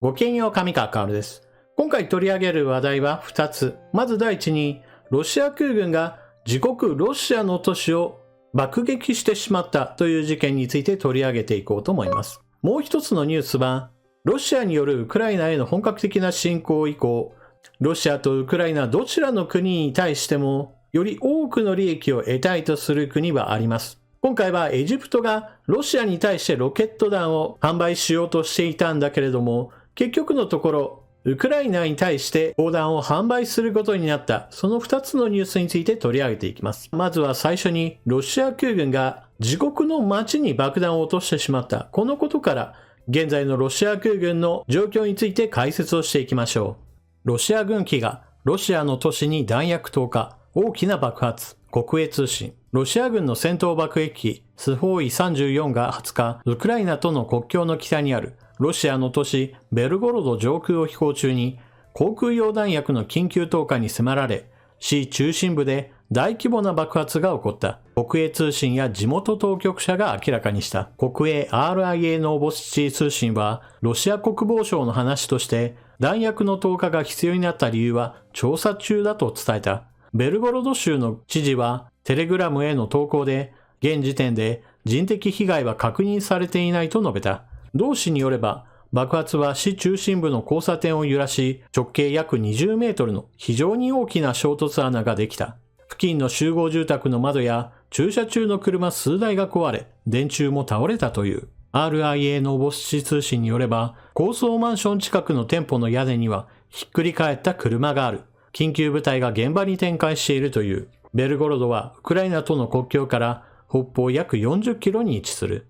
ごきげんよう、上川薫です。今回取り上げる話題は2つ。まず第一に、ロシア空軍が自国ロシアの都市を爆撃してしまったという事件について取り上げていこうと思います。もう一つのニュースは、ロシアによるウクライナへの本格的な侵攻以降、ロシアとウクライナどちらの国に対しても、より多くの利益を得たいとする国はあります。今回はエジプトがロシアに対してロケット弾を販売しようとしていたんだけれども、結局のところ、ウクライナに対して砲弾を販売することになった、その2つのニュースについて取り上げていきます。まずは最初に、ロシア空軍が自国の町に爆弾を落としてしまった、このことから、現在のロシア空軍の状況について解説をしていきましょう。ロシア軍機がロシアの都市に弾薬投下、大きな爆発、国営通信。ロシア軍の戦闘爆撃機スホーイ34が20日、ウクライナとの国境の北にあるロシアの都市ベルゴロド上空を飛行中に航空用弾薬の緊急投下に迫られ、市中心部で大規模な爆発が起こった。国営通信や地元当局者が明らかにした。国営 RIA ノーボスチ通信はロシア国防省の話として弾薬の投下が必要になった理由は調査中だと伝えた。ベルゴロド州の知事はテレグラムへの投稿で現時点で人的被害は確認されていないと述べた。同氏によれば爆発は市中心部の交差点を揺らし直径約20メートルの非常に大きな衝突穴ができた。付近の集合住宅の窓や駐車中の車数台が壊れ電柱も倒れたという。RIA のボス市通信によれば高層マンション近くの店舗の屋根にはひっくり返った車がある。緊急部隊が現場に展開しているという。ベルゴロドはウクライナとの国境から北方約40キロに位置する。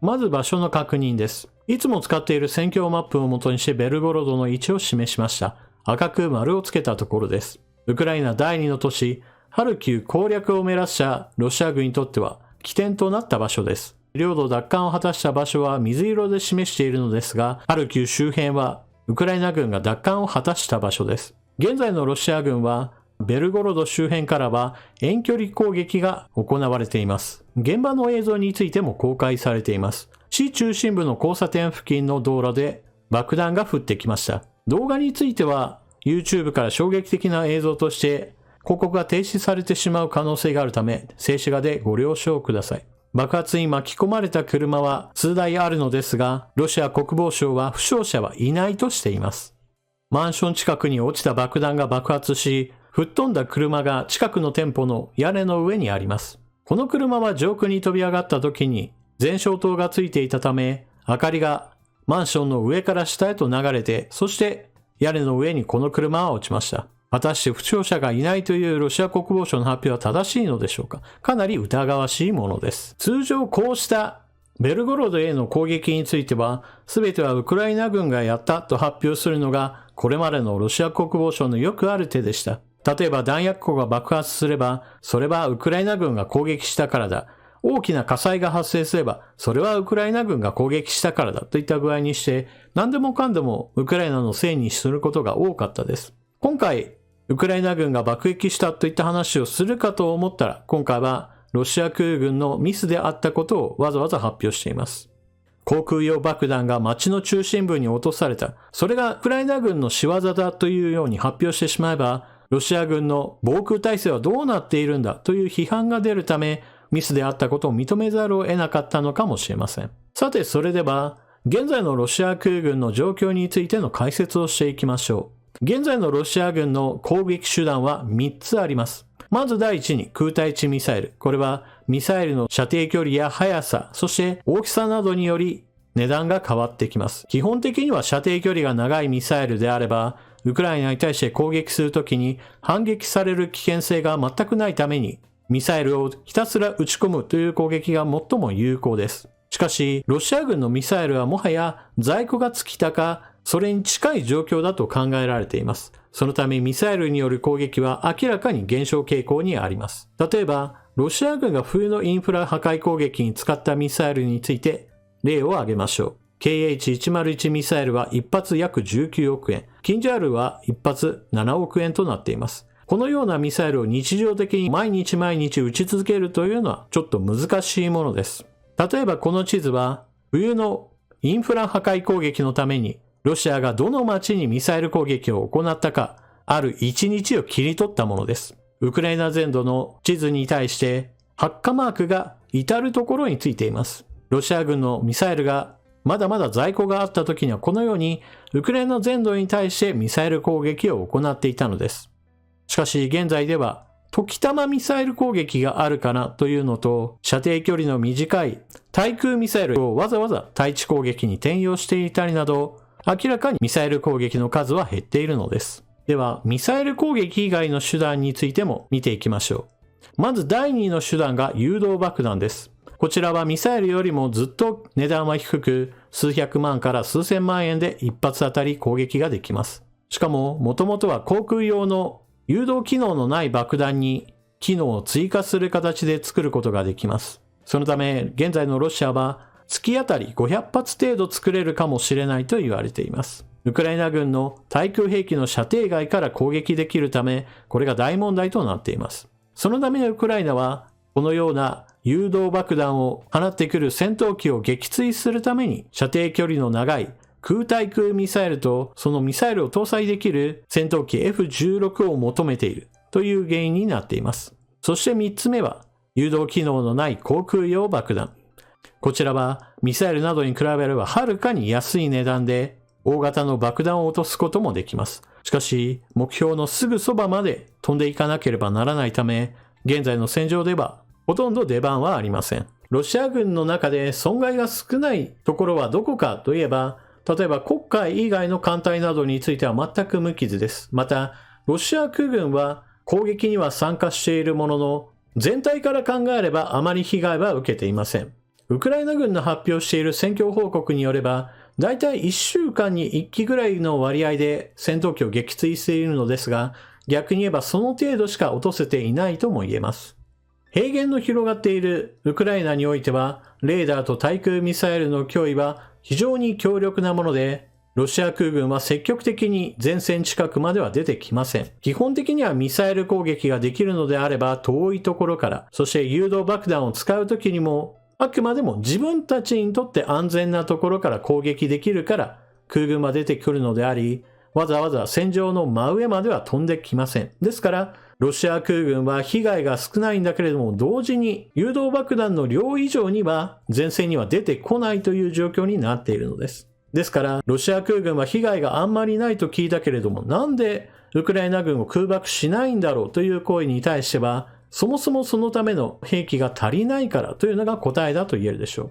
まず場所の確認です。いつも使っている戦況マップを元にしてベルゴロドの位置を示しました。赤く丸をつけたところです。ウクライナ第2の都市、ハルキウ攻略を目指したロシア軍にとっては起点となった場所です。領土奪還を果たした場所は水色で示しているのですが、ハルキウ周辺はウクライナ軍が奪還を果たした場所です。現在のロシア軍はベルゴロド周辺からは遠距離攻撃が行われています。現場の映像についても公開されています。市中心部の交差点付近の道路で爆弾が降ってきました。動画については YouTube から衝撃的な映像として広告が停止されてしまう可能性があるため静止画でご了承ください。爆発に巻き込まれた車は数台あるのですが、ロシア国防省は負傷者はいないとしています。マンション近くに落ちた爆弾が爆発し、吹っ飛んだ車が近くの店舗の屋根の上にあります。この車は上空に飛び上がった時に前照灯がついていたため、明かりがマンションの上から下へと流れて、そして屋根の上にこの車は落ちました。果たして負傷者がいないというロシア国防省の発表は正しいのでしょうか。かなり疑わしいものです。通常こうしたベルゴロドへの攻撃については、すべてはウクライナ軍がやったと発表するのがこれまでのロシア国防省のよくある手でした。例えば弾薬庫が爆発すれば、それはウクライナ軍が攻撃したからだ。大きな火災が発生すれば、それはウクライナ軍が攻撃したからだといった具合にして、何でもかんでもウクライナのせいにすることが多かったです。今回、ウクライナ軍が爆撃したといった話をするかと思ったら、今回はロシア空軍のミスであったことをわざわざ発表しています。航空用爆弾が街の中心部に落とされた。それがウクライナ軍の仕業だというように発表してしまえば、ロシア軍の防空体制はどうなっているんだという批判が出るため、ミスであったことを認めざるを得なかったのかもしれません。さて、それでは、現在のロシア空軍の状況についての解説をしていきましょう。現在のロシア軍の攻撃手段は3つあります。まず第一に空対地ミサイル。これはミサイルの射程距離や速さ、そして大きさなどにより値段が変わってきます。基本的には射程距離が長いミサイルであれば、ウクライナに対して攻撃するときに反撃される危険性が全くないために、ミサイルをひたすら撃ち込むという攻撃が最も有効です。しかし、ロシア軍のミサイルはもはや在庫が尽きたか、それに近い状況だと考えられています。そのためミサイルによる攻撃は明らかに減少傾向にあります。例えば、ロシア軍が冬のインフラ破壊攻撃に使ったミサイルについて例を挙げましょう。KH-101 ミサイルは一発約19億円、キンジャールは一発7億円となっています。このようなミサイルを日常的に毎日撃ち続けるというのはちょっと難しいものです。例えばこの地図は冬のインフラ破壊攻撃のためにロシアがどの町にミサイル攻撃を行ったか、ある1日を切り取ったものです。ウクライナ全土の地図に対して発火マークが至るところについています。ロシア軍のミサイルがまだまだ在庫があった時にはこのようにウクライナ全土に対してミサイル攻撃を行っていたのです。しかし現在では時たまミサイル攻撃があるかなというのと、射程距離の短い対空ミサイルをわざわざ対地攻撃に転用していたりなど、明らかにミサイル攻撃の数は減っているのです。では、ミサイル攻撃以外の手段についても見ていきましょう。まず第2の手段が誘導爆弾です。こちらはミサイルよりもずっと値段は低く、数百万から数千万円で一発当たり攻撃ができます。しかも、もともとは航空用の誘導機能のない爆弾に機能を追加する形で作ることができます。そのため、現在のロシアは月あたり500発程度作れるかもしれないと言われています。ウクライナ軍の対空兵器の射程外から攻撃できるため、これが大問題となっています。そのためウクライナは、このような誘導爆弾を放ってくる戦闘機を撃墜するために、射程距離の長い空対空ミサイルとそのミサイルを搭載できる戦闘機 F16 を求めているという原因になっています。そして3つ目は、誘導機能のない航空用爆弾。こちらはミサイルなどに比べればはるかに安い値段で大型の爆弾を落とすこともできます。しかし、目標のすぐそばまで飛んでいかなければならないため、現在の戦場ではほとんど出番はありません。ロシア軍の中で損害が少ないところはどこかといえば、例えば黒海以外の艦隊などについては全く無傷です。また、ロシア空軍は攻撃には参加しているものの、全体から考えればあまり被害は受けていません。ウクライナ軍の発表している戦況報告によれば、だいたい1週間に1機ぐらいの割合で戦闘機を撃墜しているのですが、逆に言えばその程度しか落とせていないとも言えます。平原の広がっているウクライナにおいては、レーダーと対空ミサイルの脅威は非常に強力なもので、ロシア空軍は積極的に前線近くまでは出てきません。基本的にはミサイル攻撃ができるのであれば遠いところから、そして誘導爆弾を使うときにも、あくまでも自分たちにとって安全なところから攻撃できるから空軍は出てくるのであり、わざわざ戦場の真上までは飛んできません。ですから、ロシア空軍は被害が少ないんだけれども、同時に誘導爆弾の量以上には前線には出てこないという状況になっているのです。ですから、ロシア空軍は被害があんまりないと聞いたけれども、なんでウクライナ軍を空爆しないんだろうという声に対しては、そもそもそのための兵器が足りないからというのが答えだと言えるでしょう。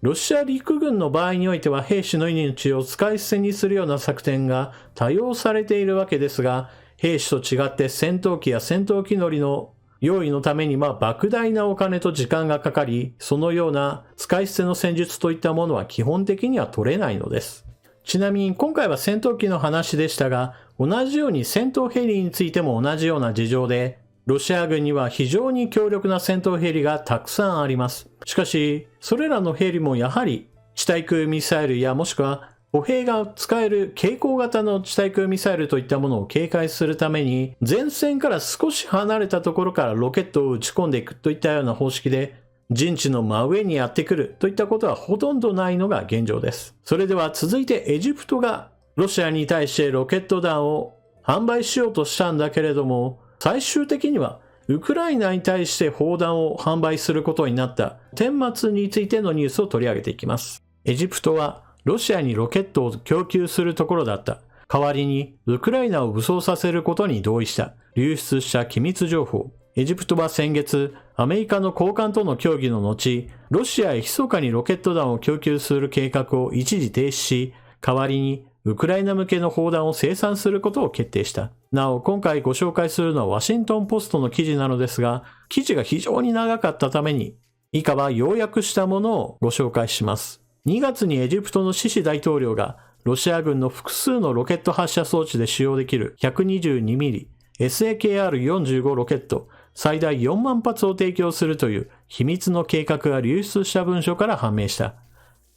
ロシア陸軍の場合においては兵士の命を使い捨てにするような作戦が多用されているわけですが、兵士と違って戦闘機や戦闘機乗りの用意のために莫大なお金と時間がかかり、そのような使い捨ての戦術といったものは基本的には取れないのです。ちなみに今回は戦闘機の話でしたが、同じように戦闘ヘリについても同じような事情で、ロシア軍には非常に強力な戦闘ヘリがたくさんあります。しかし、それらのヘリもやはり地対空ミサイルやもしくは歩兵が使える携行型の地対空ミサイルといったものを警戒するために、前線から少し離れたところからロケットを撃ち込んでいくといったような方式で、陣地の真上にやってくるといったことはほとんどないのが現状です。それでは続いてエジプトがロシアに対してロケット弾を販売しようとしたんだけれども、最終的にはウクライナに対して砲弾を販売することになった顛末についてのニュースを取り上げていきます。エジプトはロシアにロケットを供給するところだった。代わりにウクライナを武装させることに同意した。流出した機密情報。エジプトは先月、アメリカの高官との協議の後、ロシアへ密かにロケット弾を供給する計画を一時停止し、代わりにウクライナ向けの砲弾を生産することを決定した。なお、今回ご紹介するのはワシントンポストの記事なのですが、記事が非常に長かったために、以下は要約したものをご紹介します。2月にエジプトのシシ大統領が、ロシア軍の複数のロケット発射装置で使用できる 122mm SAKR-45 ロケット最大4万発を提供するという秘密の計画が流出した文書から判明した。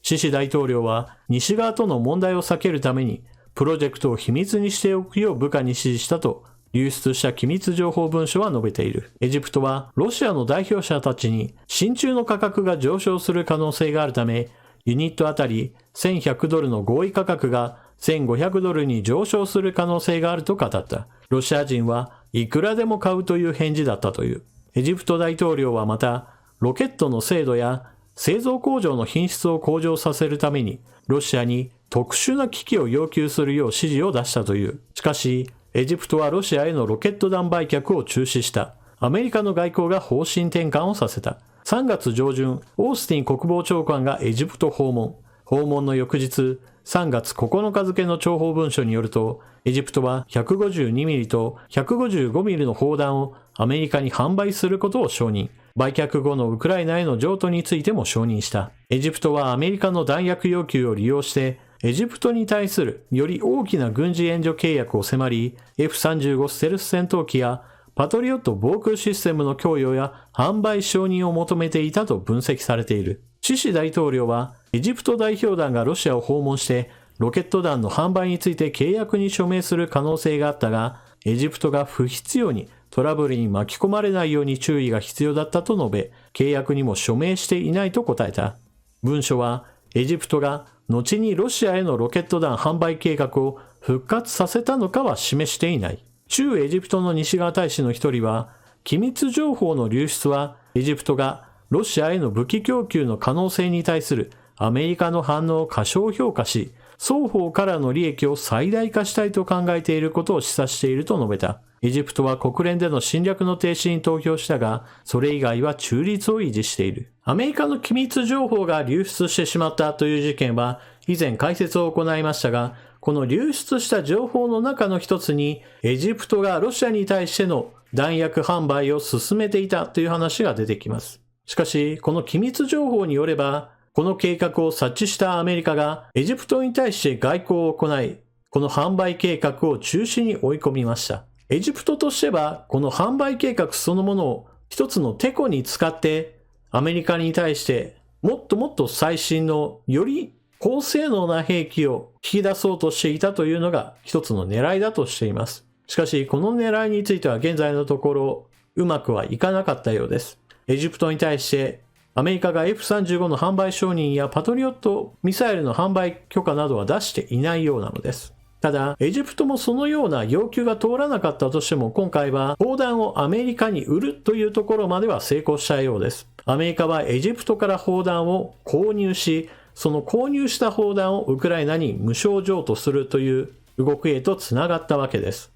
シシ大統領は西側との問題を避けるためにプロジェクトを秘密にしておくよう部下に指示したと流出した機密情報文書は述べている。エジプトはロシアの代表者たちに真鍮の価格が上昇する可能性があるためユニットあたり1100ドルの合意価格が $1,500ドルに上昇する可能性があると語った。ロシア人はいくらでも買うという返事だったという。エジプト大統領はまた、ロケットの精度や製造工場の品質を向上させるために、ロシアに特殊な機器を要求するよう指示を出したという。しかし、エジプトはロシアへのロケット弾売却を中止した。アメリカの外交が方針転換をさせた。3月上旬、オースティン国防長官がエジプト訪問。訪問の翌日、3月9日付の諜報文書によると、エジプトは 152mm と 155mm の砲弾をアメリカに販売することを承認。売却後のウクライナへの譲渡についても承認した。エジプトはアメリカの弾薬要求を利用して、エジプトに対するより大きな軍事援助契約を迫り、F-35 ステルス戦闘機やパトリオット防空システムの供与や販売承認を求めていたと分析されている。シシ大統領は、エジプト代表団がロシアを訪問して、ロケット弾の販売について契約に署名する可能性があったが、エジプトが不必要にトラブルに巻き込まれないように注意が必要だったと述べ、契約にも署名していないと答えた。文書は、エジプトが後にロシアへのロケット弾販売計画を復活させたのかは示していない。駐エジプトの西側大使の一人は、機密情報の流出はエジプトがロシアへの武器供給の可能性に対するアメリカの反応を過小評価し、双方からの利益を最大化したいと考えていることを示唆していると述べた。エジプトは国連での侵略の停止に投票したが、それ以外は中立を維持している。アメリカの機密情報が流出してしまったという事件は、以前解説を行いましたが、この流出した情報の中の一つに、エジプトがロシアに対しての弾薬販売を進めていたという話が出てきます。しかし、この機密情報によれば、この計画を察知したアメリカがエジプトに対して外交を行い、この販売計画を中止に追い込みました。エジプトとしては、この販売計画そのものを一つのテコに使って、アメリカに対してもっともっと最新のより高性能な兵器を引き出そうとしていたというのが一つの狙いだとしています。しかし、この狙いについては現在のところうまくはいかなかったようです。エジプトに対してアメリカが F-35 の販売承認やパトリオットミサイルの販売許可などは出していないようなのです。ただ、エジプトもそのような要求が通らなかったとしても、今回は砲弾をアメリカに売るというところまでは成功したようです。アメリカはエジプトから砲弾を購入し、その購入した砲弾をウクライナに無償譲渡するという動きへとつながったわけです。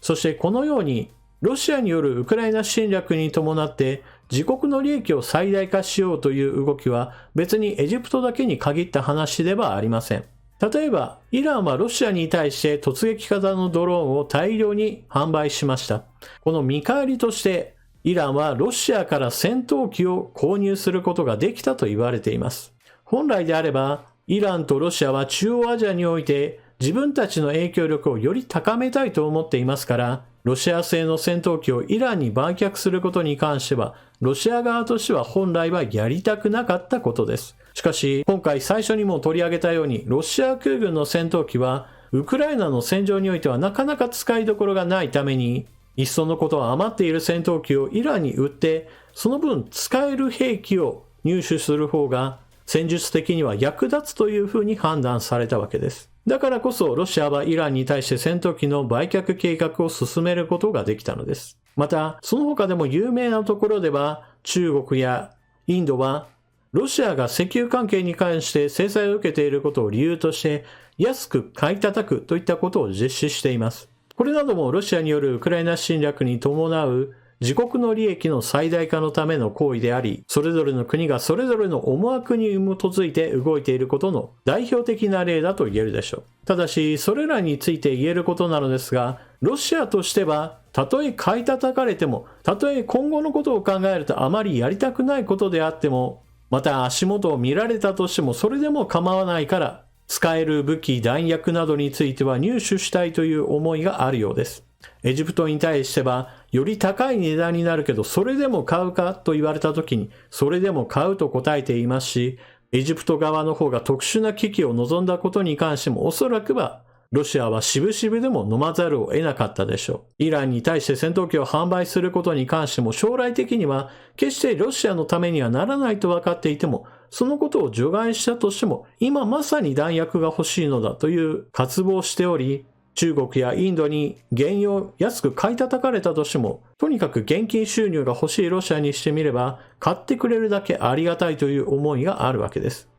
そしてこのように、ロシアによるウクライナ侵略に伴って自国の利益を最大化しようという動きは別にエジプトだけに限った話ではありません。例えば、イランはロシアに対して突撃型のドローンを大量に販売しました。この見返りとして、イランはロシアから戦闘機を購入することができたと言われています。本来であれば、イランとロシアは中央アジアにおいて自分たちの影響力をより高めたいと思っていますから、ロシア製の戦闘機をイランに売却することに関しては、ロシア側としては本来はやりたくなかったことです。しかし、今回最初にも取り上げたように、ロシア空軍の戦闘機は、ウクライナの戦場においてはなかなか使いどころがないために、いっそのことは余っている戦闘機をイランに売って、その分使える兵器を入手する方が、戦術的には役立つというふうに判断されたわけです。だからこそロシアはイランに対して戦闘機の売却計画を進めることができたのです。また、その他でも有名なところでは、中国やインドは、ロシアが石油関係に関して制裁を受けていることを理由として、安く買い叩くといったことを実施しています。これなどもロシアによるウクライナ侵略に伴う自国の利益の最大化のための行為であり、それぞれの国がそれぞれの思惑に基づいて動いていることの代表的な例だと言えるでしょう。ただし、それらについて言えることなのですが、ロシアとしては、たとえ買い叩かれても、たとえ今後のことを考えるとあまりやりたくないことであっても、また足元を見られたとしてもそれでも構わないから、使える武器、弾薬などについては入手したいという思いがあるようです。エジプトに対しては、より高い値段になるけど、それでも買うかと言われたときに、それでも買うと答えていますし、エジプト側の方が特殊な機器を望んだことに関しても、おそらくはロシアは渋々でも飲まざるを得なかったでしょう。イランに対して戦闘機を販売することに関しても将来的には決してロシアのためにはならないと分かっていても、そのことを除外したとしても、今まさに弾薬が欲しいのだという渇望をしており、中国やインドに原油を安く買い叩かれたとしても、とにかく現金収入が欲しいロシアにしてみれば、買ってくれるだけありがたいという思いがあるわけです。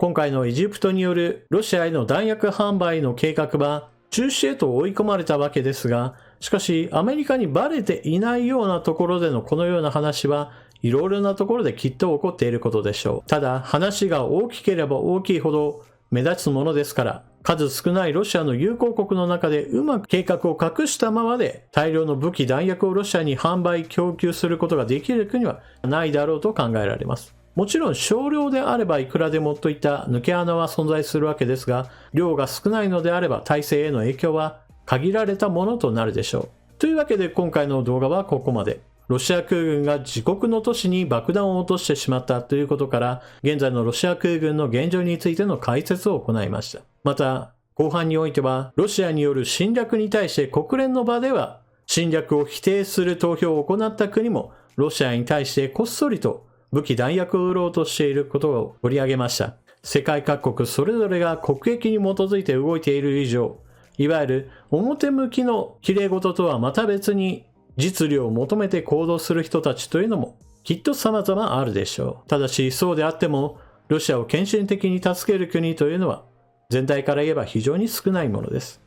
今回のエジプトによるロシアへの弾薬販売の計画は中止へと追い込まれたわけですが、しかしアメリカにバレていないようなところでのこのような話はいろいろなところできっと起こっていることでしょう。ただ話が大きければ大きいほど目立つものですから、数少ないロシアの友好国の中でうまく計画を隠したままで大量の武器弾薬をロシアに販売供給することができる国はないだろうと考えられます。もちろん少量であればいくらでもといった抜け穴は存在するわけですが、量が少ないのであれば体制への影響は限られたものとなるでしょう。というわけで今回の動画はここまで。ロシア空軍が自国の都市に爆弾を落としてしまったということから、現在のロシア空軍の現状についての解説を行いました。また、後半においては、ロシアによる侵略に対して国連の場では、侵略を否定する投票を行った国も、ロシアに対してこっそりと武器弾薬を売ろうとしていることを取り上げました。世界各国それぞれが国益に基づいて動いている以上、いわゆる表向きの綺麗事とはまた別に実利を求めて行動する人たちというのもきっと様々あるでしょう。ただしそうであっても、ロシアを献身的に助ける国というのは全体から言えば非常に少ないものです。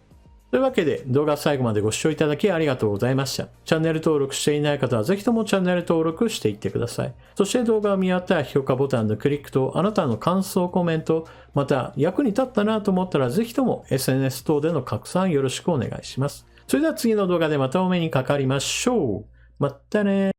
というわけで動画最後までご視聴いただきありがとうございました。チャンネル登録していない方はぜひともチャンネル登録していってください。そして動画を見終わったら評価ボタンのクリックとあなたの感想コメント、また役に立ったなと思ったらぜひとも SNS 等での拡散よろしくお願いします。それでは次の動画でまたお目にかかりましょう。またね。